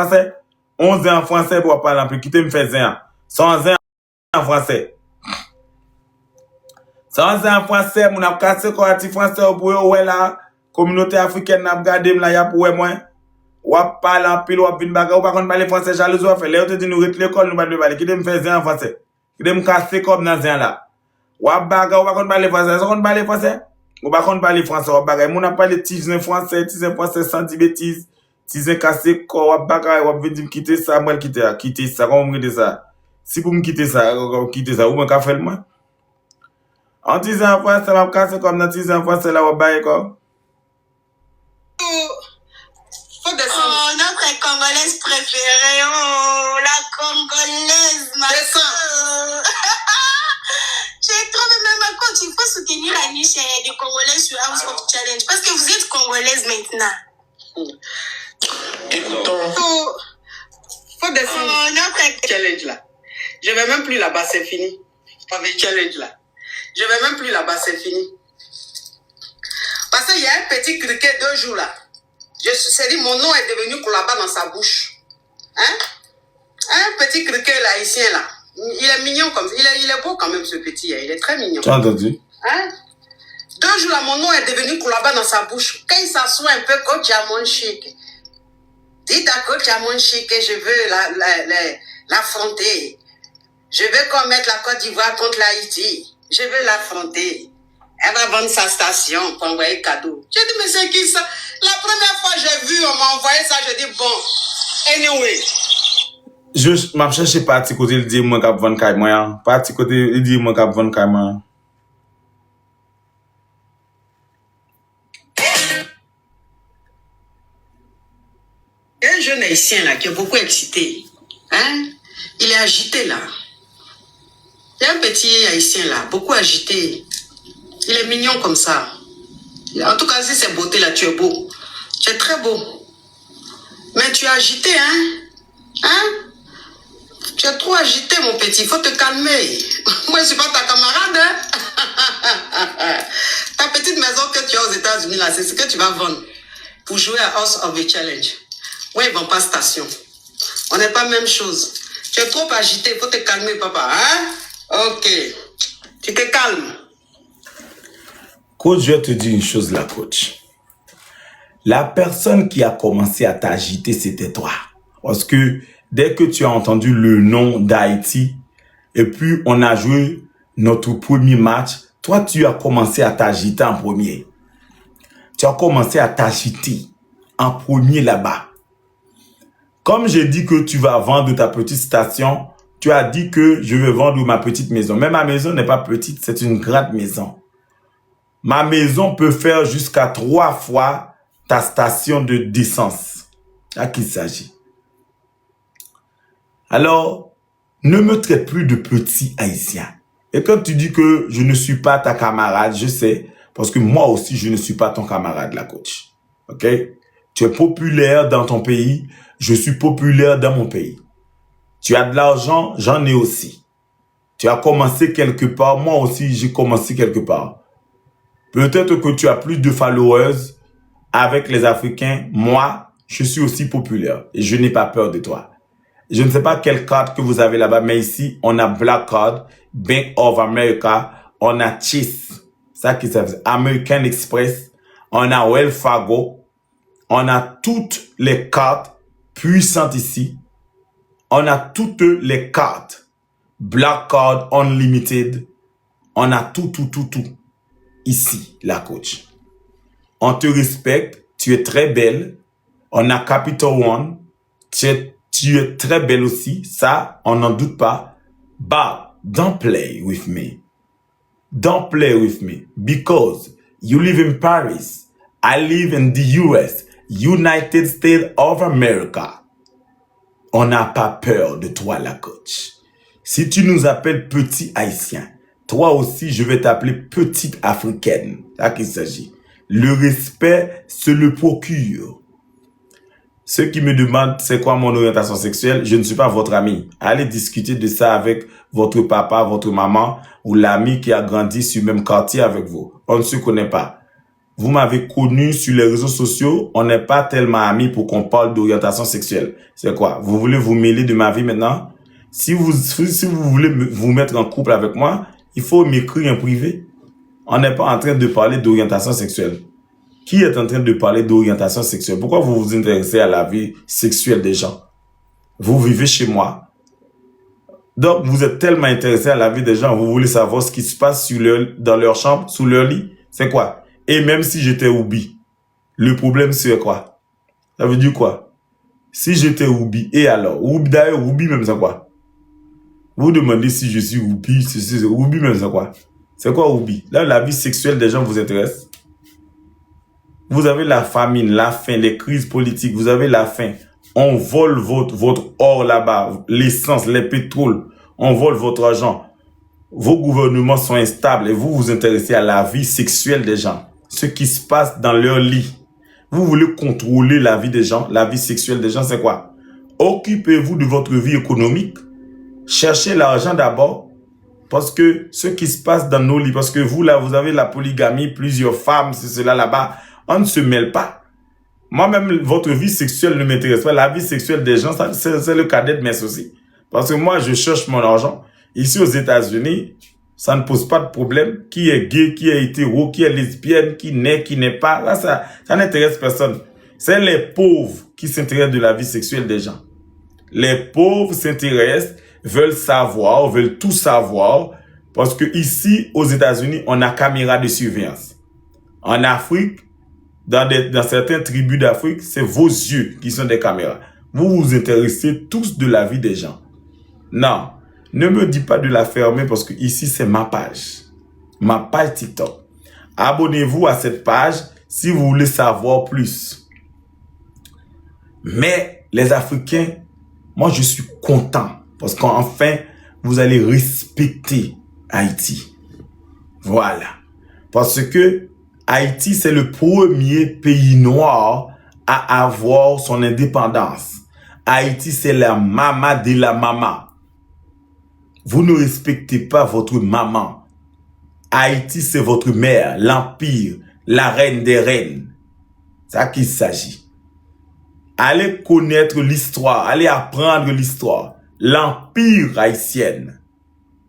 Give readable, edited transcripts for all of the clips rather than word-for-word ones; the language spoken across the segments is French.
français. 11 ans en français pour parler en plus. Quittez me faire 1 an. 100 ans en français. 100 ans en français, mon a cassé quoi ti français pour ouais la communauté africaine n'a regardé là ya pour moi. Ou parler en pile ou vinn baga ou pas parler français jaloux ou fait. Là te dit nous rete l'école nous pas parler. Quittez me faire 1 an en français. Quittez me casser comme dans 1 là. Ou baga ou pas parler français, ça on parler français. Ou pas parler français ou baga. Mon a parlé tizen français sans dire bêtises. Tizen cassé quoi ou baga ou venir quitter ça, moi quitter ça, comment me ça. Si vous me quitter ça, ou me ka faire moi. En disant français, ça va casser comme dans tizen français là ou baga quoi. Oh, notre Congolaise préférée, oh, la Congolaise, ma soeur. J'ai trouvé même à quand il faut soutenir la niche des Congolais sur House of Challenge. Parce que vous êtes Congolaise maintenant. Écoutons. Faut descendre. Notre challenge là. Je vais même plus là-bas, c'est fini. Avec challenge là. Je vais même plus là-bas, c'est fini. Parce qu'il y a un petit criquet 2 jours là. Je sais dit, mon nom est devenu là-bas dans sa bouche. Hein? Un petit criquet là, haïtien là. Il est mignon comme ça. Il est beau quand même ce petit. Il est très mignon. Tu as entendu? Hein? 2 jours là, mon nom est devenu là-bas dans sa bouche. Quand il s'assoit un peu, coach à mon chic. Dites à coach à mon chic que je veux l'affronter. Je veux qu'on mette la Côte d'Ivoire contre l'Haïti. Je veux l'affronter. Elle va vendre sa station pour envoyer cadeau. J'ai dit, mais c'est qui ça? La première fois que j'ai vu, on m'a envoyé ça, je dis, bon, anyway. Je m'en cherche parti côté, il dit, moi, qu'à vendre caille, moi. Parti côté, il dit, moi, qu'à vendre caille, moi. Il y a un jeune haïtien là qui est beaucoup excité. Hein? Il est agité là. Il y a un petit haïtien là, beaucoup agité. Il est mignon comme ça. En tout cas, si c'est beauté là, tu es beau. Tu es très beau. Mais tu es agité, hein? Hein? Tu es trop agité, mon petit. Il faut te calmer. Moi, je ne suis pas ta camarade, hein? Ta petite maison que tu as aux États-Unis là, c'est ce que tu vas vendre pour jouer à House of the Challenge. Ouais, ils ne vont pas station. On n'est pas même chose. Tu es trop agité. Il faut te calmer, papa. Hein? Ok. Tu te calmes. Coach, je vais te dire une chose là, coach. La personne qui a commencé à t'agiter, c'était toi. Parce que dès que tu as entendu le nom d'Haïti, et puis on a joué notre premier match, toi, tu as commencé à t'agiter en premier. Tu as commencé à t'agiter en premier là-bas. Comme j'ai dit que tu vas vendre ta petite station, tu as dit que je vais vendre ma petite maison. Mais ma maison n'est pas petite, c'est une grande maison. Ma maison peut faire jusqu'à 3 fois ta station de d'essence. À qui il s'agit? Alors, ne me traite plus de petit haïtien. Et quand tu dis que je ne suis pas ta camarade, je sais, parce que moi aussi, je ne suis pas ton camarade, la coach. Ok? Tu es populaire dans ton pays, je suis populaire dans mon pays. Tu as de l'argent, j'en ai aussi. Tu as commencé quelque part, moi aussi, j'ai commencé quelque part. Peut-être que tu as plus de followers avec les Africains. Moi, je suis aussi populaire et je n'ai pas peur de toi. Je ne sais pas quelle carte que vous avez là-bas, mais ici, on a Black Card, Bank of America, on a Chase, ça qui s'appelle American Express, on a Wells Fargo, on a toutes les cartes puissantes ici. On a toutes les cartes. Black Card Unlimited. On a tout. Ici, la coach. On te respecte, tu es très belle. On a Capital One, tu es très belle aussi, ça, on n'en doute pas. But don't play with me. Don't play with me because you live in Paris. I live in the US, United States of America. On n'a pas peur de toi, la coach. Si tu nous appelles petit haïtien, toi aussi, je vais t'appeler petite africaine. C'est ça qu'il s'agit. Le respect se le procure. Ceux qui me demandent c'est quoi mon orientation sexuelle, je ne suis pas votre ami. Allez discuter de ça avec votre papa, votre maman ou l'ami qui a grandi sur le même quartier avec vous. On ne se connaît pas. vous m'avez connu sur les réseaux sociaux, on n'est pas tellement amis pour qu'on parle d'orientation sexuelle. C'est quoi? Vous voulez vous mêler de ma vie maintenant? Si vous voulez vous mettre en couple avec moi, il faut m'écrire en privé. On n'est pas en train de parler d'orientation sexuelle. Qui est en train de parler d'orientation sexuelle? Pourquoi vous vous intéressez à la vie sexuelle des gens? Vous vivez chez moi. Donc, vous êtes tellement intéressé à la vie des gens, vous voulez savoir ce qui se passe dans leur chambre, sous leur lit. C'est quoi? Et même si j'étais Oubi, le problème c'est quoi? Ça veut dire quoi? Si j'étais Oubi, et alors? D'ailleurs, Oubi même c'est quoi? Vous demandez si je suis Oubi, Oubi même c'est quoi? C'est quoi Oubi? Là, la vie sexuelle des gens vous intéresse. Vous avez la famine, la faim, les crises politiques, vous avez la faim. On vole votre or là-bas, l'essence, les pétroles. On vole votre argent. Vos gouvernements sont instables et vous vous intéressez à la vie sexuelle des gens. Ce qui se passe dans leur lit. Vous voulez contrôler la vie des gens, la vie sexuelle des gens, c'est quoi? Occupez-vous de votre vie économique. Cherchez l'argent d'abord. Parce que ce qui se passe dans nos lits, parce que vous là, vous avez la polygamie, plusieurs femmes, c'est cela là-bas. On ne se mêle pas. Moi-même, votre vie sexuelle ne m'intéresse pas. La vie sexuelle des gens, c'est le cadet de mes soucis. Parce que moi, je cherche mon argent. Ici aux États-Unis, ça ne pose pas de problème. Qui est gay, qui est hétéro, qui est lesbienne, qui n'est pas. Là, ça n'intéresse personne. C'est les pauvres qui s'intéressent de la vie sexuelle des gens. Les pauvres s'intéressent, veulent savoir, veulent tout savoir. Parce que ici, aux États-Unis, on a caméra de surveillance. En Afrique, dans certaines tribus d'Afrique, c'est vos yeux qui sont des caméras. Vous vous intéressez tous de la vie des gens. Non, ne me dis pas de la fermer parce que ici, c'est ma page TikTok. Abonnez-vous à cette page si vous voulez savoir plus. Mais les Africains, moi, je suis content parce qu'enfin, vous allez respecter Haïti. Voilà. Parce que Haïti, c'est le premier pays noir à avoir son indépendance. Haïti, c'est la maman de la maman. Vous ne respectez pas votre maman. Haïti, c'est votre mère, l'empire, la reine des reines. C'est ça qu'il s'agit. Allez connaître l'histoire, allez apprendre l'histoire. L'empire haïtien.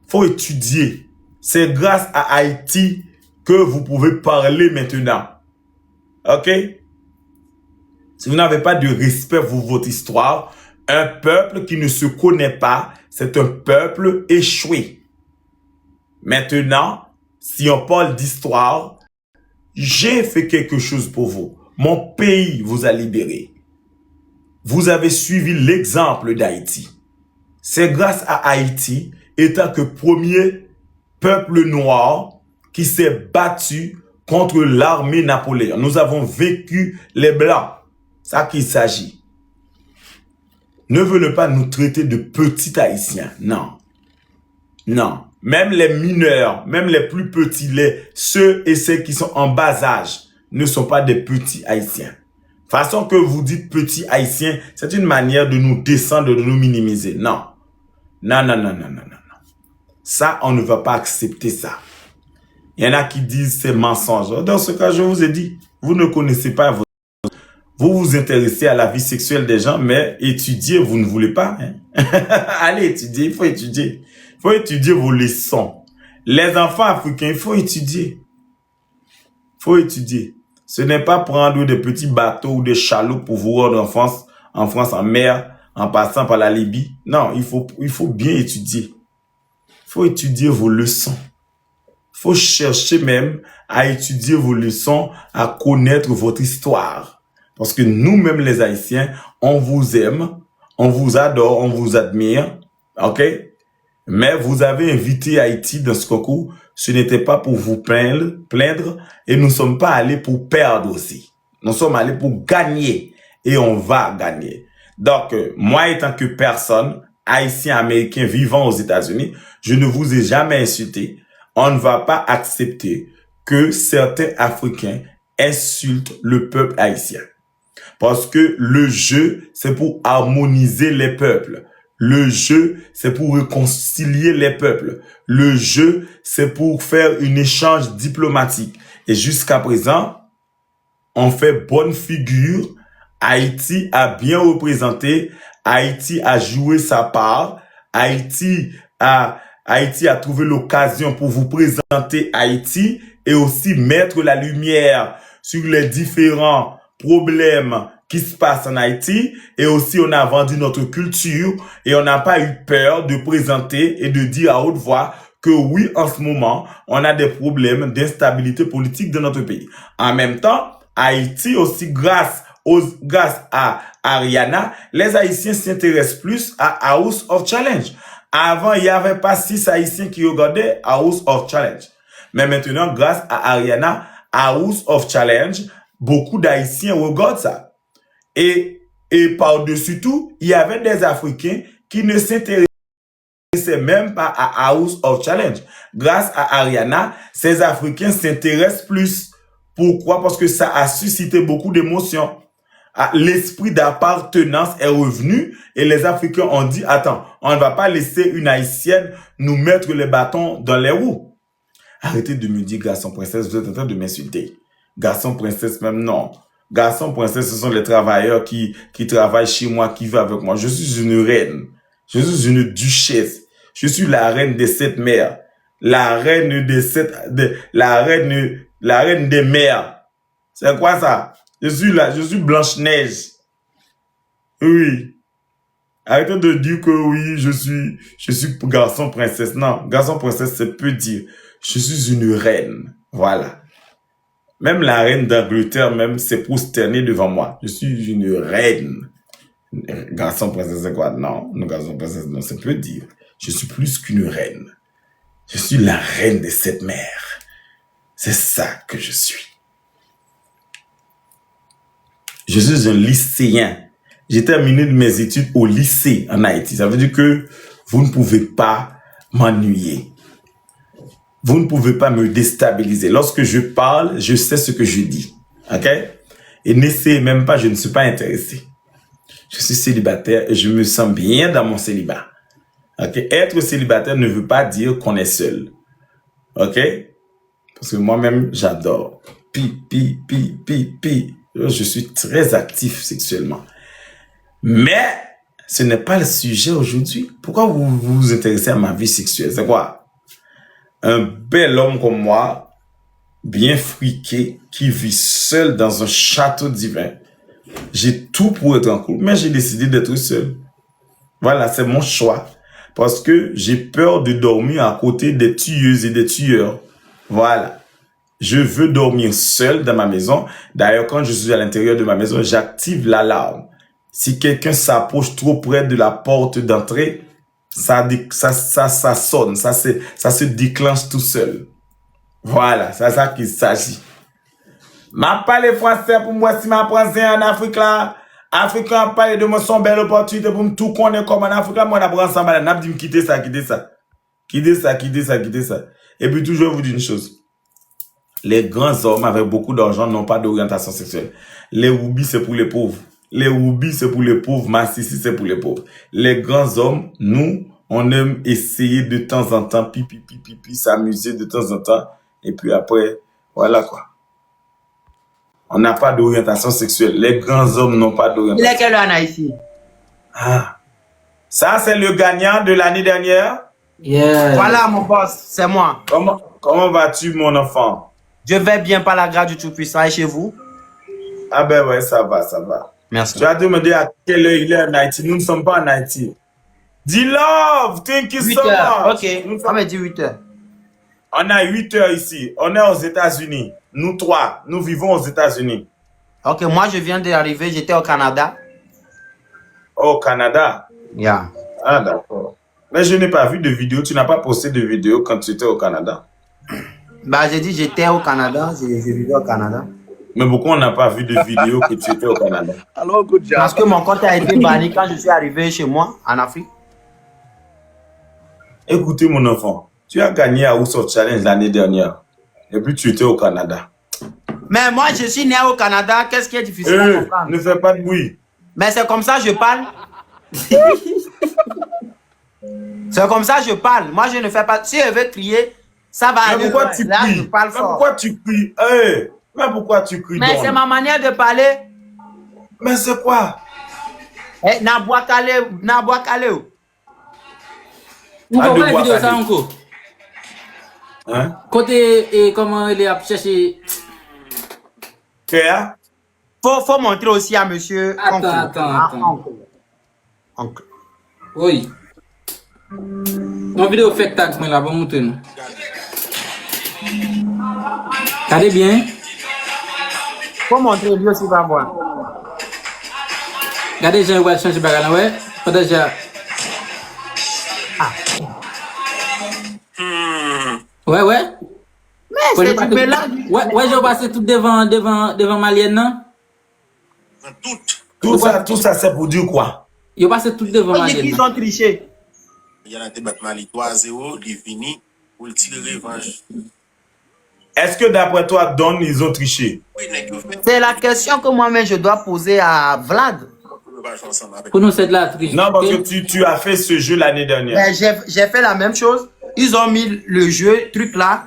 Faut étudier. C'est grâce à Haïti que vous pouvez parler maintenant. Ok? Si vous n'avez pas de respect pour votre histoire, un peuple qui ne se connaît pas, c'est un peuple échoué. Maintenant, si on parle d'histoire, j'ai fait quelque chose pour vous. Mon pays vous a libéré. Vous avez suivi l'exemple d'Haïti. C'est grâce à Haïti, étant que premier peuple noir qui s'est battu contre l'armée Napoléon. Nous avons vécu les Blancs. C'est ça qu'il s'agit. Ne venez pas nous traiter de petits Haïtiens. Non. Non. Même les mineurs, même les plus petits, ceux et celles qui sont en bas âge, ne sont pas des petits Haïtiens. Façon que vous dites petits Haïtiens, c'est une manière de nous descendre, de nous minimiser. Non. Non, non, non, non, non, non. Ça, on ne va pas accepter ça. Il y en a qui disent c'est mensonge. Dans ce cas, je vous ai dit, vous ne connaissez pas votre... Vous vous intéressez à la vie sexuelle des gens, mais étudier, vous ne voulez pas. Hein? Allez étudier, il faut étudier. Il faut étudier vos leçons. Les enfants africains, il faut étudier. Il faut étudier. Ce n'est pas prendre des petits bateaux ou des chaloupes pour vous rendre en France en mer, en passant par la Libye. Non, il faut bien étudier. Il faut étudier vos leçons. Il faut chercher même à étudier vos leçons, à connaître votre histoire. Parce que nous-mêmes, les Haïtiens, on vous aime, on vous adore, on vous admire. OK? Mais vous avez invité Haïti dans ce concours. Ce n'était pas pour vous plaindre et nous ne sommes pas allés pour perdre aussi. Nous sommes allés pour gagner et on va gagner. Donc, moi, étant que personne, Haïtien, Américain, vivant aux États-Unis, je ne vous ai jamais insulté. On ne va pas accepter que certains Africains insultent le peuple haïtien. Parce que le jeu, c'est pour harmoniser les peuples. Le jeu, c'est pour réconcilier les peuples. Le jeu, c'est pour faire un échange diplomatique. Et jusqu'à présent, on fait bonne figure. Haïti a bien représenté. Haïti a joué sa part. Haïti a trouvé l'occasion pour vous présenter Haïti et aussi mettre la lumière sur les différents problèmes qui se passent en Haïti. Et aussi, on a vendu notre culture et on n'a pas eu peur de présenter et de dire à haute voix que oui, en ce moment, on a des problèmes d'instabilité politique dans notre pays. En même temps, Haïti aussi, grâce à Ariana, les Haïtiens s'intéressent plus à House of Challenge. Avant, il n'y avait pas 6 Haïtiens qui regardaient House of Challenge. Mais maintenant, grâce à Ariana, House of Challenge, beaucoup d'Haïtiens regardent ça. Et par-dessus tout, il y avait des Africains qui ne s'intéressaient même pas à House of Challenge. Grâce à Ariana, ces Africains s'intéressent plus. Pourquoi? Parce que ça a suscité beaucoup d'émotions. L'esprit d'appartenance est revenu et les Africains ont dit, attends, on ne va pas laisser une Haïtienne nous mettre les bâtons dans les roues. Arrêtez de me dire garçon, princesse, vous êtes en train de m'insulter. Garçon, princesse, même non. Garçon, princesse, ce sont les travailleurs qui travaillent chez moi, qui vivent avec moi. Je suis une reine. Je suis une duchesse. Je suis la reine des 7 mers. La reine des mers. C'est quoi ça? Je suis Blanche-Neige. Oui. Arrêtez de dire que oui, je suis garçon princesse. Non, garçon princesse, c'est peu dire. Je suis une reine. Voilà. Même la reine d'Angleterre, même, s'est prosternée devant moi. Je suis une reine. Garçon princesse, c'est quoi? Non, garçon princesse, non, c'est peu dire. Je suis plus qu'une reine. Je suis la reine des 7 mers. C'est ça que je suis. Je suis un lycéen. J'ai terminé mes études au lycée en Haïti. Ça veut dire que vous ne pouvez pas m'ennuyer. Vous ne pouvez pas me déstabiliser. Lorsque je parle, je sais ce que je dis. OK? Et n'essayez même pas, je ne suis pas intéressé. Je suis célibataire et je me sens bien dans mon célibat. OK? Être célibataire ne veut pas dire qu'on est seul. OK? Parce que moi-même, j'adore. Je suis très actif sexuellement. Mais ce n'est pas le sujet aujourd'hui. Pourquoi vous vous intéressez à ma vie sexuelle? C'est quoi? Un bel homme comme moi, bien friqué, qui vit seul dans un château divin. J'ai tout pour être en couple, mais j'ai décidé d'être seul. Voilà, c'est mon choix. Parce que j'ai peur de dormir à côté des tueuses et des tueurs. Voilà. Je veux dormir seul dans ma maison. D'ailleurs, quand je suis à l'intérieur de ma maison, j'active l'alarme. Si quelqu'un s'approche trop près de la porte d'entrée, ça sonne, ça se déclenche tout seul. Voilà, c'est ça qu'il s'agit. Ma parle français pour moi si ma français en Afrique là. Africain parle de moi son belle opportunité pour me tout connaître comme en Afrique là. Moi, on a ensemble, on a dit me quitter ça. Et puis toujours vous dire une chose. Les grands hommes avec beaucoup d'argent n'ont pas d'orientation sexuelle. Les roubis, c'est pour les pauvres. Les roubis, c'est pour les pauvres. Massissi, c'est pour les pauvres. Les grands hommes, nous, on aime essayer de temps en temps, s'amuser de temps en temps. Et puis après, voilà quoi. On n'a pas d'orientation sexuelle. Les grands hommes n'ont pas d'orientation. Il est quelle année ici? Ah. Ça, c'est le gagnant de l'année dernière. Yeah. Voilà, mon boss, c'est moi. Comment vas-tu, mon enfant? Je vais bien par la grâce du Tout-Puissant. Et chez vous? Ah ben ouais, ça va. Merci. Tu as demandé à quelle heure il est en Haïti. Nous ne sommes pas en Haïti. Dis love, thank you so much. Ok, on m'a dit 8 heures. On a 8 heures ici. On est aux États-Unis. Nous 3, nous vivons aux États-Unis. Ok, moi je viens d'arriver, j'étais au Canada. Au Canada? Yeah. Ah d'accord. Mais je n'ai pas vu de vidéo. Tu n'as pas posté de vidéo quand tu étais au Canada. Bah j'ai dit j'étais au Canada, je vivais au Canada. Mais pourquoi on n'a pas vu de vidéo que tu étais au Canada? Alors, good job. Parce que mon compte a été banni quand je suis arrivé chez moi, en Afrique. Écoutez mon enfant, tu as gagné à House of Challenge l'année dernière. Et puis tu étais au Canada. Mais moi je suis né au Canada, qu'est-ce qui est difficile à comprendre? Ne fais pas de bruit. Mais c'est comme ça que je parle. C'est comme ça que je parle. Moi je ne fais pas... Si je veux crier, ça va aller. Pourquoi tu là, cries? je parle fort. Pourquoi tu cries? Hey, Mais pourquoi tu cries Mais donc? c'est ma manière de parler. Mais c'est quoi? Eh, n'a bois calé. Vous Ah, de comprenez la bois vidéo ça calé. encore? Hein? Côté, et comment il a cherché. Créa? Faut montrer aussi à monsieur. Attends. Oncle. Oui. Mon vidéo fait tax, mais là, bon, montrer nous. Regardez bien. Faut montrer lui aussi va voir. Regardez, j'ai un changer de bagarre, ouais. Pas déjà. Ouais. Mais c'est du mélange. Ouais, j'ai passé tout devant Malienne, non? Tout ça, c'est pour dire quoi? J'ai passé tout devant On dit Malienne. qu'ils ont triché. Il y a un débat Mali 3-0, il est fini, pour le tirer revanche. Est-ce que d'après toi, Don, ils ont triché? Oui, n'est-ce que C'est la question que moi-même je dois poser à Vlad. Pour nous, c'est de la triche. Non, parce que tu as fait ce jeu l'année dernière. Ben, j'ai fait la même chose. Ils ont mis le jeu, truc là.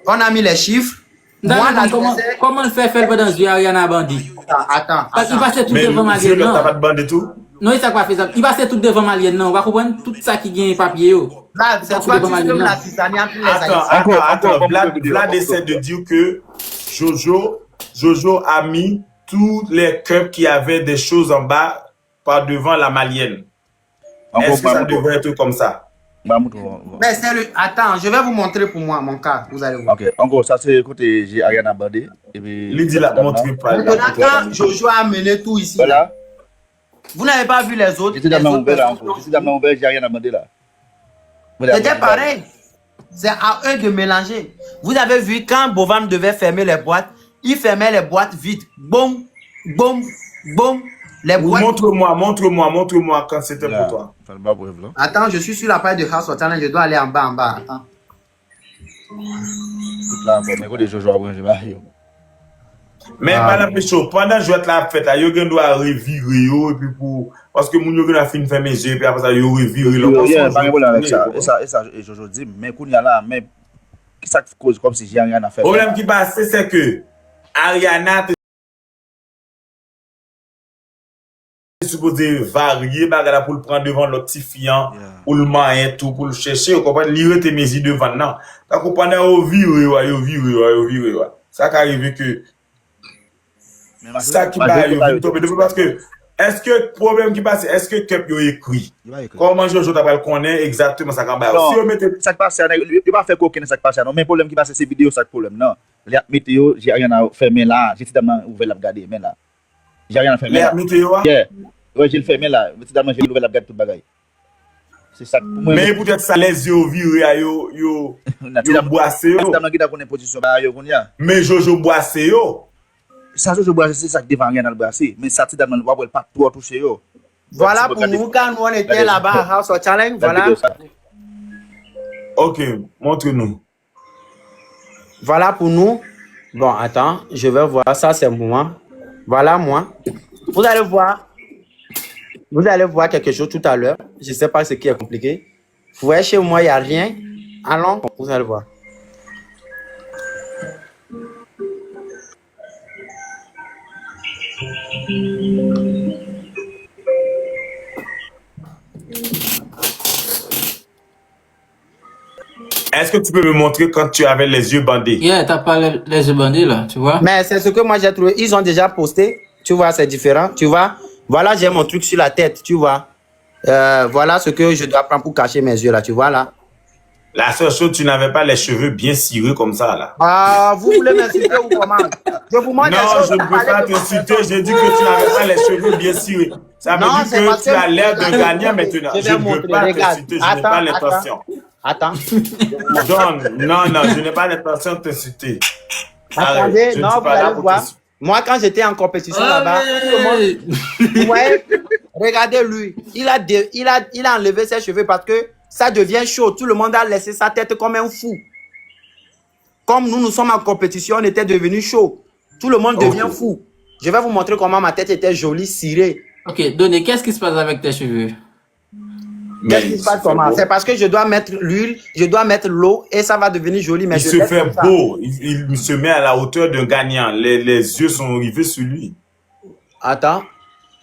On a mis les chiffres. Moi, l'adversaire. Comment le faire pendant ce jeu Ariana Bandi? Attends. Parce qu'il passait tout Mais devant monsieur, Malienne, t'as pas non? de bande et tout? Non, il s'est pas fait ça. Il passait tout devant Malienne, non? On va comprendre tout ça qui gagne papier, yo. Là, c'est toi qui filmes la tisanie entre les Attends. Vlad essaie de dire que Jojo a mis tous les cups qui avaient des choses en bas par devant la malienne. Est-ce que ça devrait être comme ça? Mais c'est le. Attends, je vais vous montrer pour moi mon cas. Vous allez voir. Ok, en gros, ça c'est côté j'ai Ariana Bandé. Et puis. Lydie l'a montré pas. Maintenant, quand Jojo a amené tout ici, Voilà. vous n'avez pas vu les autres. J'étais dans ma ouvert là encore. J'étais dans ma ouvert, j'ai Ariana Bandé là. C'était pareil. C'est à eux de mélanger. Vous avez vu quand Bovam devait fermer les boîtes, il fermait les boîtes vides. Boum. Les boîtes. Montre-moi quand c'était pour toi. Attends, je suis sur la page de House of Talent, je dois aller en bas. Attends. Mais madame Pécho, pendant que je vais la fête, il doit revirer et puis pour parce que mon yo a fini faire mes yeux puis après ça il revirer le ça Jojo dit mais qu'on y a là mais ça cause comme si j'ai rien à faire. Le problème qui passe c'est que Ariana est supposé varier bagarre pour le prendre devant l'autre petit fiant pour le manger tout pour le chercher vous comprenez lire tes mes yeux devant non donc pendant au virer ça qui arrive que ça qui va parce que est-ce que le problème qui passe est-ce que Kep yo écrit comment Jojo t'appelle connaît exactement ça quand ba si on mette ça passe il pas faire coquin ça passe non mais problème qui passe c'est vidéo ça problème non la météo j'ai rien à fermer là j'ai tellement ouvert la regarder mais là j'ai rien à fermer la météo ouais j'ai le fermé là tellement j'ai ouvert la regarder toute bagaille c'est ça mais peut-être ça les yeux viré yo boissé yo tellement qui t'a connaît position ba yo konya mais Jojo boissé yo ça je bois c'est ça qui devant rien dans le brasser mais ça tellement va pas trop toucher yo voilà pour nous quand nous on était là-bas à House of Challenge voilà ok montre-nous voilà pour nous bon attends je vais voir ça c'est moi voilà moi vous allez voir quelque chose tout à l'heure je sais pas ce qui est compliqué vous voyez chez moi il y a rien allons vous allez voir. Est-ce que tu peux me montrer quand tu avais les yeux bandés? Yeah, t'as pas les yeux bandés là, tu vois? Mais c'est ce que moi j'ai trouvé. Ils ont déjà posté. Tu vois, c'est différent. Tu vois? Voilà, j'ai mon truc sur la tête. Tu vois? Voilà ce que je dois prendre pour cacher mes yeux là. Tu vois là? La seule chose, tu n'avais pas les cheveux bien cirés comme ça là. Ah, vous voulez m'insulter ou comment? Je vous montre non, je ne peux pas t'insulter. J'ai dit que tu n'avais pas les cheveux bien cirés. Ça veut dire que tu as l'air de gagner maintenant. Je ne peux pas t'insulter. Je n'ai pas l'intention. Attends. Non, je n'ai pas l'intention de t'insulter. Attendez, non, vous allez voir. Moi, quand j'étais en compétition là-bas, vous voyez, regardez lui. Il a enlevé ses cheveux parce que ça devient chaud. Tout le monde a laissé sa tête comme un fou. Comme nous sommes en compétition, on était devenus chaud. Tout le monde devient fou. Je vais vous montrer comment ma tête était jolie, cirée. Ok, Donné, qu'est-ce qui se passe avec tes cheveux? Qu'est-ce qui se passe comment? C'est parce que je dois mettre l'huile, je dois mettre l'eau et ça va devenir joli. Mais il se fait beau. Il se met à la hauteur d'un gagnant. Les yeux sont rivés sur lui. Attends,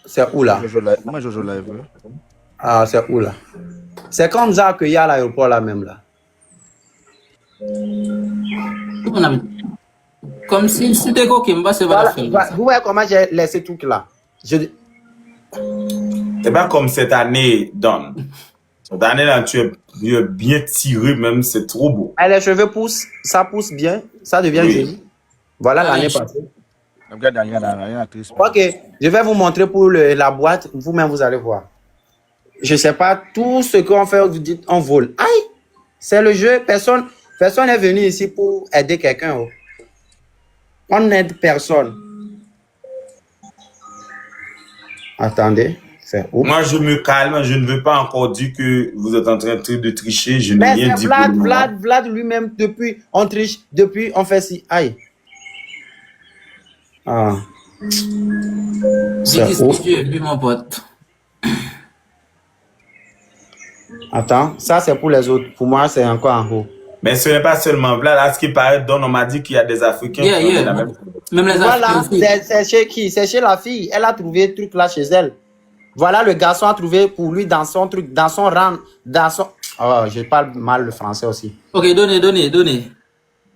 c'est où là? Moi, je joue live. Ah, c'est où là? C'est comme ça qu'il y a à l'aéroport là même là. Comme si c'était quoi qui me passe Voilà, vous voyez comment j'ai laissé tout là? C'est pas comme cette année, Don. Cette année-là, tu es bien tiré, même, c'est trop beau. Et les cheveux poussent, ça pousse bien, ça devient joli. Voilà l'année passée. Ok, je vais vous montrer pour la boîte, vous-même vous allez voir. Je sais pas, tout ce qu'on fait, vous dites, on vole. Aïe, c'est le jeu, personne n'est venu ici pour aider quelqu'un. Oh. On n'aide personne. Attendez. Moi, je me calme. Je ne veux pas encore dire que vous êtes en train de tricher. Je n'ai rien dit. Vlad lui-même, depuis, on triche, depuis, on fait si. Aïe. Ah. C'est ce que tu es vu, mon pote. Attends, ça c'est pour les autres. Pour moi, c'est encore en haut. Mais ce n'est pas seulement Vlad. À ce qui paraît, Don, on m'a dit qu'il y a des Africains qui ont la même chose. Même les voilà, Africains. c'est chez qui? C'est chez la fille. Elle a trouvé le truc là chez elle. Voilà, le garçon a trouvé pour lui dans son truc, dans son rang, dans son... Oh, je parle mal le français aussi. Ok, donnez.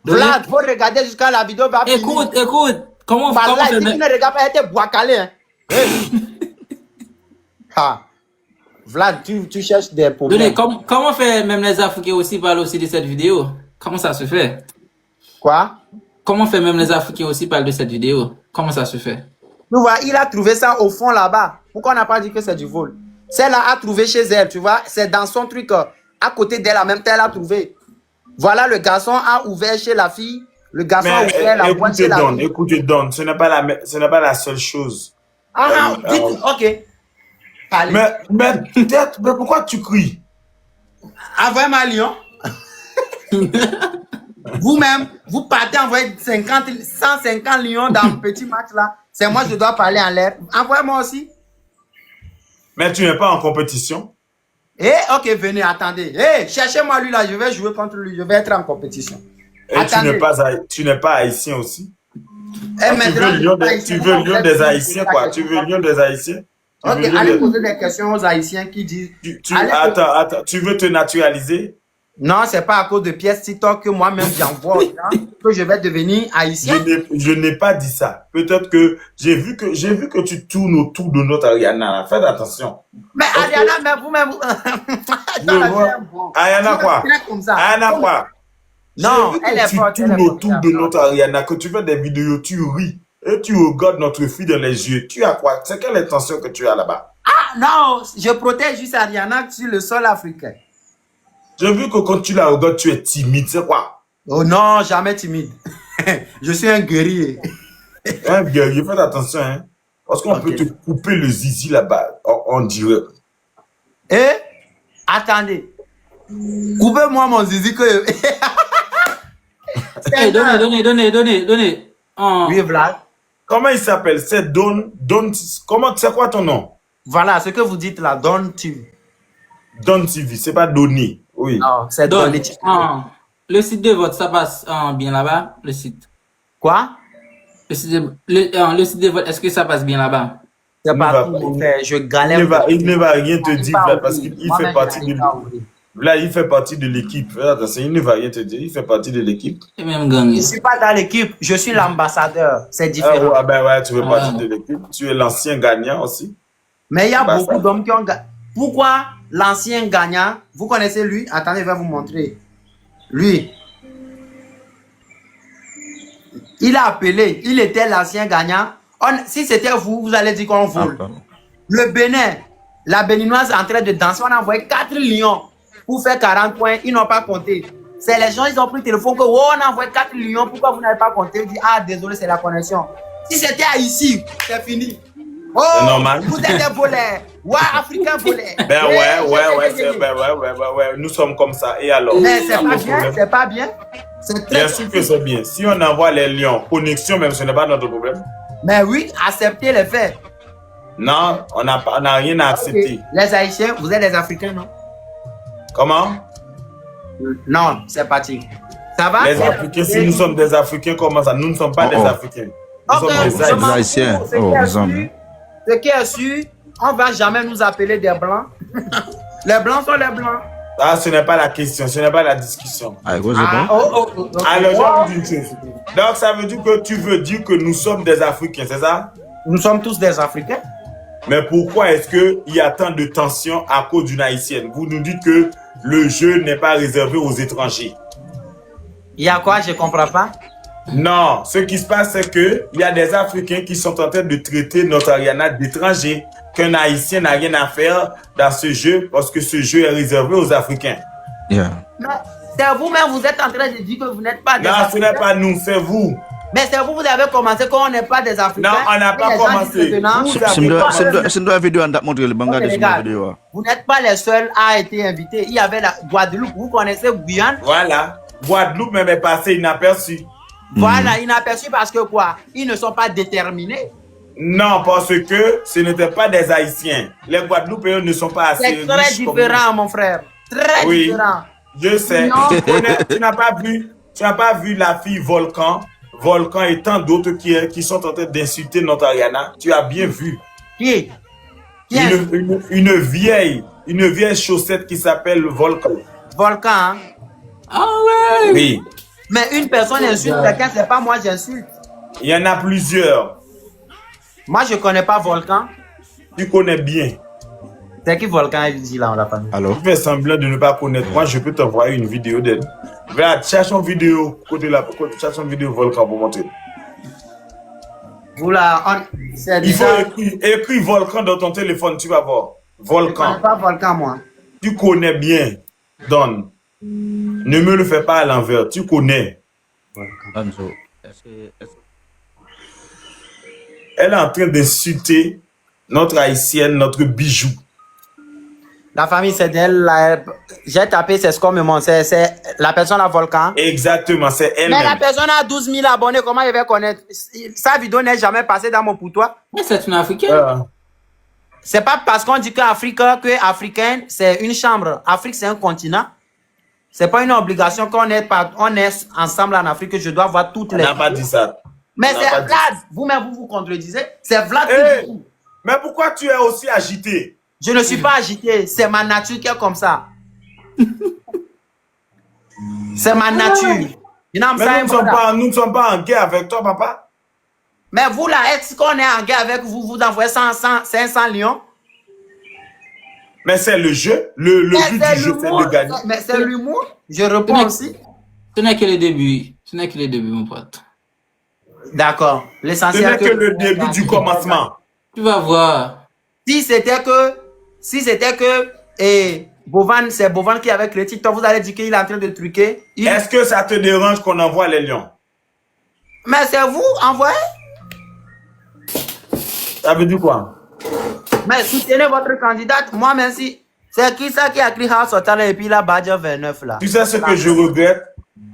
Vlad, faut regarder jusqu'à la vidéo va finir. Écoute. Comment là, si tu ne regardes pas, elle était bois-calé. Hein. Vlad, tu cherches des problèmes. Donnez, comment fait même les Africains aussi parler aussi de cette vidéo? Comment ça se fait? Quoi? Comment fait même les Africains aussi parler de cette vidéo? Comment ça se fait? Tu vois, il a trouvé ça au fond là-bas. Pourquoi on n'a pas dit que c'est du vol? Celle-là a trouvé chez elle, tu vois. C'est dans son truc, à côté d'elle, en même temps, elle a trouvé. Voilà, le garçon a ouvert chez la fille. Le garçon a ouvert la boîte chez la fille. Écoutez, Don, ce n'est pas la seule chose. Dites, ok. Allez. Mais peut-être, mais pourquoi tu cries? Envoyez-moi Lyon. Vous-même, vous partez envoyer 150 lions dans le petit match là. C'est moi, je dois parler en l'air. Envoyez-moi aussi. Mais tu n'es pas en compétition. Ok, venez, attendez. Cherchez-moi lui là, je vais jouer contre lui. Je vais être en compétition. Et tu n'es pas haïtien aussi. Tu veux Lyon des Haïtiens, quoi. Tu veux Lyon des Haïtiens. Ok, allez poser des questions aux Haïtiens qui disent... Attends, tu veux te naturaliser? Non, c'est pas à cause de pièces TikTok que moi-même j'envoie que je vais devenir haïtien. Je n'ai pas dit ça. Peut-être que j'ai vu que tu tournes autour de notre Ariana. Faites attention. Mais Ariana, mais vous-même... Ariana quoi? Ariana quoi? Non, elle est forte. Tu tournes autour de notre Ariana, que tu fais des vidéos, tu ris. Et tu regardes notre fille dans les yeux. Tu as quoi? C'est quelle intention que tu as là-bas? Ah non, je protège juste Ariana sur le sol africain. J'ai vu que quand tu la regardes, tu es timide, c'est quoi? Oh non, jamais timide. Je suis un guerrier. Un guerrier, faites attention, hein. Parce qu'on peut te couper le zizi là-bas, on dirait. Attendez. Coupez-moi mon zizi que... Donnez. Oui, Vlad. Comment il s'appelle? C'est Don... C'est quoi ton nom? Voilà, ce que vous dites là, Don TV. Don TV, c'est pas Donny. Oui. Non, c'est Don TV. Le site de vote, ça passe bien là-bas, le site. Quoi? Le site de vote, est-ce que ça passe bien là-bas? C'est pas tout, je galère. Il ne va rien te dire, Vlad, parce qu'il fait partie de... Là, il fait partie de l'équipe. Attention, il ne va rien te dire. Il fait partie de l'équipe. Et même gagné. Je ne suis pas dans l'équipe. Je suis l'ambassadeur. C'est différent. Ah ben ouais, tu fais partie de l'équipe. Tu es l'ancien gagnant aussi. Mais il y a beaucoup d'hommes qui ont gagné. Pourquoi l'ancien gagnant? Vous connaissez lui? Attendez, je vais vous montrer. Lui. Il a appelé. Il était l'ancien gagnant. Si c'était vous, vous allez dire qu'on vole. Le Bénin, la Béninoise est en train de danser. On a envoyé 4 lions. Pour faire 40 points, ils n'ont pas compté. C'est les gens, ils ont pris le téléphone que, on a envoyé 4 millions, pourquoi vous n'avez pas compté? Ils disent, désolé, c'est la connexion. Si c'était ici, c'est fini. Oh, c'est normal. Vous êtes des voleurs. Ouais, Africains voleurs. Ouais. Nous sommes comme ça. Et alors? Mais c'est pas bien, Bien sûr que c'est bien. Si on envoie les lions, connexion même, ce n'est pas notre problème. Mais oui, acceptez les faits. Non, on n'a rien à accepter. Les Haïtiens, vous êtes des Africains, non? Comment? Non, c'est parti. Ça va? Les Africains, si nous sommes des Africains, comment ça? Nous ne sommes pas des Africains. Nous sommes des Haïtiens. Ce qui est sûr, on ne va jamais nous appeler des Blancs. Les Blancs sont les Blancs. Ah, ce n'est pas la question, ce n'est pas la discussion. Alors, je vous dis une chose. Donc, ça veut dire que tu veux dire que nous sommes des Africains, c'est ça? Nous sommes tous des Africains. Mais pourquoi est-ce qu'il y a tant de tensions à cause d'une Haïtienne? Vous nous dites que le jeu n'est pas réservé aux étrangers. Il y a quoi? Je ne comprends pas. Non, ce qui se passe, c'est qu'il y a des Africains qui sont en train de traiter notre Ariana d'étranger, qu'un Haïtien n'a rien à faire dans ce jeu parce que ce jeu est réservé aux Africains. Yeah. Mais c'est vous-même, vous êtes en train de dire que vous n'êtes pas des Africains. Non, ce n'est pas nous, c'est vous. Mais c'est vous, vous avez commencé quand on n'est pas des Africains. Non, on n'a pas commencé. C'est une vidéo à montrer le Bangladesh. Vous n'êtes pas les seuls à être invités. Il y avait la Guadeloupe, vous connaissez Guyane. Voilà. Guadeloupe même est passé inaperçu. Voilà, inaperçu parce que quoi? Ils ne sont pas déterminés. Non, parce que ce n'étaient pas des Haïtiens. Les Guadeloupéens ne sont pas assez riches. C'est très différent, mon frère. Très différent. Je sais. Tu n'as pas vu la fille Volcan et tant d'autres qui sont en train d'insulter notre Ariana. Tu as bien vu. Qui? Une vieille chaussette qui s'appelle Volcan. Volcan, hein? Ah ouais. Oui. Mais une personne insulte quelqu'un, c'est pas moi j'insulte. Il y en a plusieurs. Moi, je connais pas Volcan. Tu connais bien. C'est qui Volcan, il dit là, on l'a pas mis. Alors, tu fais semblant de ne pas connaître. Moi, je peux t'envoyer une vidéo d'elle. Regarde, cherche une vidéo côté là, cherche une vidéo Volcan pour montrer. Vous là, il faut écrire Volcan dans ton téléphone, tu vas voir. Volcan. Je connais pas Volcan, moi. Tu connais bien, Don. Ne me le fais pas à l'envers, tu connais. Elle est en train d'insulter notre haïtienne, notre bijou. La famille, c'est d'elle. J'ai tapé, c'est ce qu'on me montre. C'est la personne à Volcan. Exactement, c'est elle. Mais la personne a 12 000 abonnés, comment il va connaître? Sa vidéo n'est jamais passée dans mon poutoir. Mais c'est une Africaine. C'est pas parce qu'on dit qu'Africaine, c'est une chambre. Afrique, c'est un continent. C'est pas une obligation qu'on est ensemble en Afrique que je dois voir toutes les. On n'a pas dit ça. Mais c'est Vlad. Vous-même, vous contredisez. C'est Vlad qui dit. Mais pourquoi tu es aussi agité? Je ne suis pas agité. C'est ma nature qui est comme ça. C'est ma nature. Mais nous ne sommes pas en guerre avec toi, papa. Mais vous, là, est-ce qu'on est en guerre avec vous? Vous envoyez 500 lions? Mais c'est le jeu. Le but du jeu, c'est de gagner. Mais c'est l'humour. Je réponds aussi. Ce n'est que le début. Ce n'est que le début, mon pote. D'accord. L'essentiel. Ce n'est que le début du commencement. Tu vas voir. Si c'était que Bovan, c'est Bovan qui avait créé TikTok, vous allez dire qu'il est en train de truquer. Est-ce que ça te dérange qu'on envoie les lions? Mais c'est vous, envoyez. Ça veut dire quoi? Mais soutenez votre candidate. Moi, merci. C'est qui ça qui a écrit House of Talent et puis la badge 29 là? Tu sais ce que je regrette?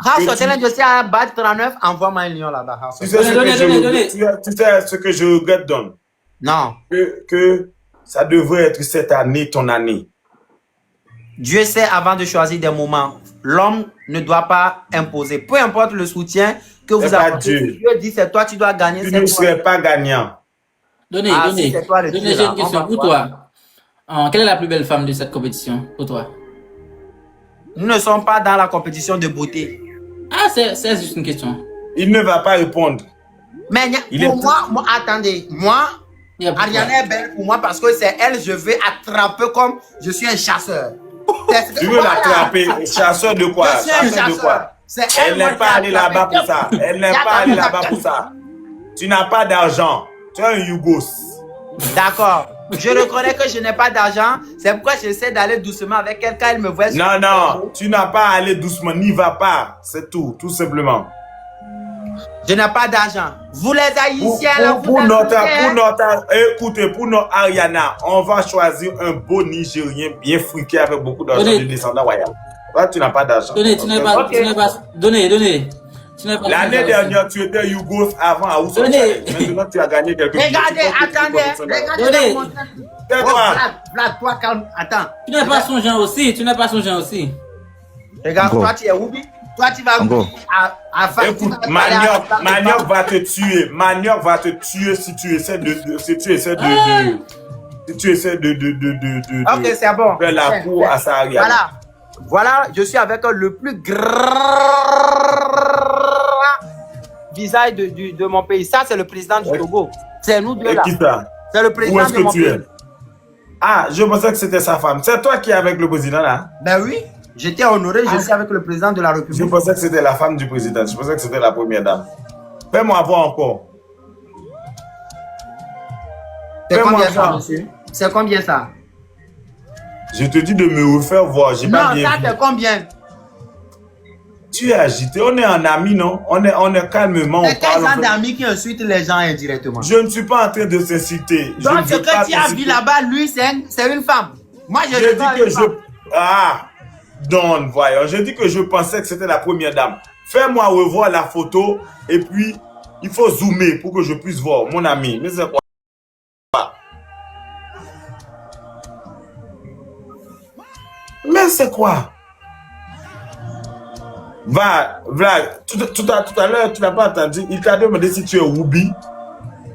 House of Talent, je sais à badge 39, envoie-moi un lion là-bas. Tu sais ce que je regrette, Don? Non. Que ça devrait être cette année, ton année. Dieu sait avant de choisir des moments. L'homme ne doit pas imposer. Peu importe le soutien que vous apportez. Dieu dit c'est toi, tu dois gagner. Tu ne serais pas gagnant. Donnez, j'ai une question pour toi. Quelle est la plus belle femme de cette compétition pour toi? Nous ne sommes pas dans la compétition de beauté. Ah, c'est juste une question. Il ne va pas répondre. Mais pour moi, attendez, moi, Ariana est belle pour moi parce que c'est elle, je veux attraper comme je suis un chasseur. Tu veux l'attraper? Chasseur de quoi? Chasseur de quoi? Elle n'est pas allée là-bas pour ça. Elle n'est pas allée là-bas pour ça. Tu n'as pas d'argent. Tu es un Yougos. D'accord. Je reconnais que je n'ai pas d'argent. C'est pourquoi j'essaie d'aller doucement avec elle quand elle me voit. Non, tu n'as pas à aller doucement. N'y va pas. C'est tout simplement. Je n'ai pas d'argent. Vous les Haïtiens, écoutez, pour notre Ariana, on va choisir un beau Nigérien bien friqué avec beaucoup d'argent de descendants royaux. Toi, tu n'as pas d'argent. Donnez. L'année dernière, tu étais Yougos avant à Ousso Challenge. Maintenant, tu as gagné quelque chose. Regardez, attendez. Regardez. Vlad, toi, calme. Attends. Tu n'es pas son genre aussi. Regarde, toi, tu es Woubi. Toi, tu vas à faire. Écoute, Manioc va te tuer. Manioc va te tuer si tu essaies de Ok, c'est bon. Faire la cour à Saharia. Voilà, je suis avec le plus grand visage de mon pays. Ça, c'est le président du Togo. C'est nous deux là. Et qui ça? C'est le président de mon pays. Ah, je pensais que c'était sa femme. C'est toi qui es avec le président là? Ben oui, j'étais honoré, je suis avec le président de la République. Je pensais que c'était la femme du président. Je pensais que c'était la première dame. Fais-moi voir encore. C'est combien ça, monsieur? C'est combien ça? Je te dis de me refaire voir. J'ai pas bien ça vu. c'est combien? Tu es agité. On est en amis, non? On est calmement. C'est quel genre d'amis qui insulte les gens indirectement? Je ne suis pas en train de s'insulter. Donc ce que tu as vu là-bas, lui, c'est une femme. Moi, je dis que Don, voyons. Je dis que je pensais que c'était la première dame. Fais-moi revoir la photo et puis il faut zoomer pour que je puisse voir, mon ami. Mais c'est quoi? Mais c'est quoi? Vlad, tout à l'heure, tu n'as pas entendu. Il t'a demandé si tu es Woubi.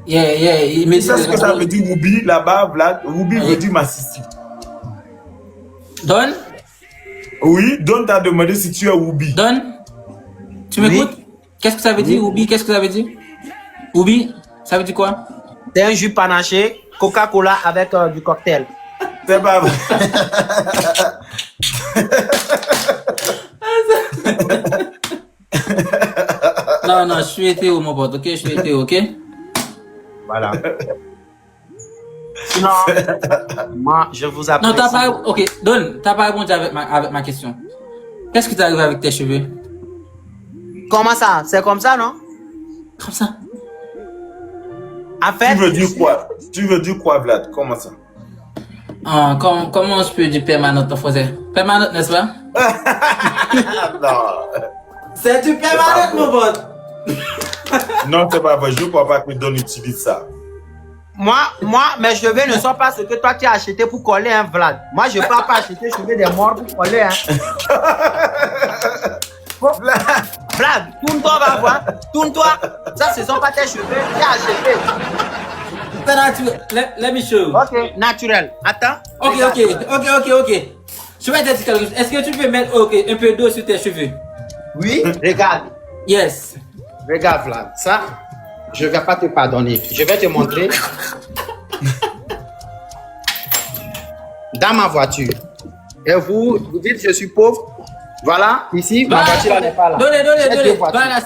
Il me dit ce que ça veut dire Woubi là-bas, Vlad. Woubi veut dire ma sissi. Don? Oui, Don t'a demandé si tu es Woubi. Don? Tu m'écoutes? Qu'est-ce que ça veut dire, Woubi? Qu'est-ce que ça veut dire? Woubi, ça veut dire quoi? C'est un jus panaché, Coca-Cola avec du cocktail. C'est pas vrai. Non, je suis hétéro, mon pote, ok? Je suis hétéro, ok? Voilà. Sinon, moi, je vous apprécie. Non, t'as pas... Ok, Don, t'as pas répondu avec ma question. Qu'est-ce qui t'arrive avec tes cheveux? Comment ça? C'est comme ça, non? Comme ça. En fait... Tu veux dire quoi, Vlad? Comment ça? Comment je peux dire permanente en français? Permanente, n'est-ce pas? Non. C'est du permanente, mon pote. Non, c'est pas vrai. Je ne crois pas que Don utilise ça. Moi, mes cheveux ne sont pas ce que toi tu as acheté pour coller un Vlad. Moi, je ne peux pas acheter les cheveux des morts pour coller. Vlad, tourne-toi, va voir. Tourne-toi. Ça, ce ne sont pas tes cheveux. Tu as acheté. C'est naturel. Let me show. Ok, naturel. Attends. Ok. Je vais te dire quelque chose. Est-ce que tu peux mettre un peu d'eau sur tes cheveux? Oui, regarde. Yes. Regarde, Vlad. Ça, je ne vais pas te pardonner. Je vais te montrer. Dans ma voiture. Et vous dites, je suis pauvre. Voilà, ici, ma voiture n'est pas là. Donnez. Voilà.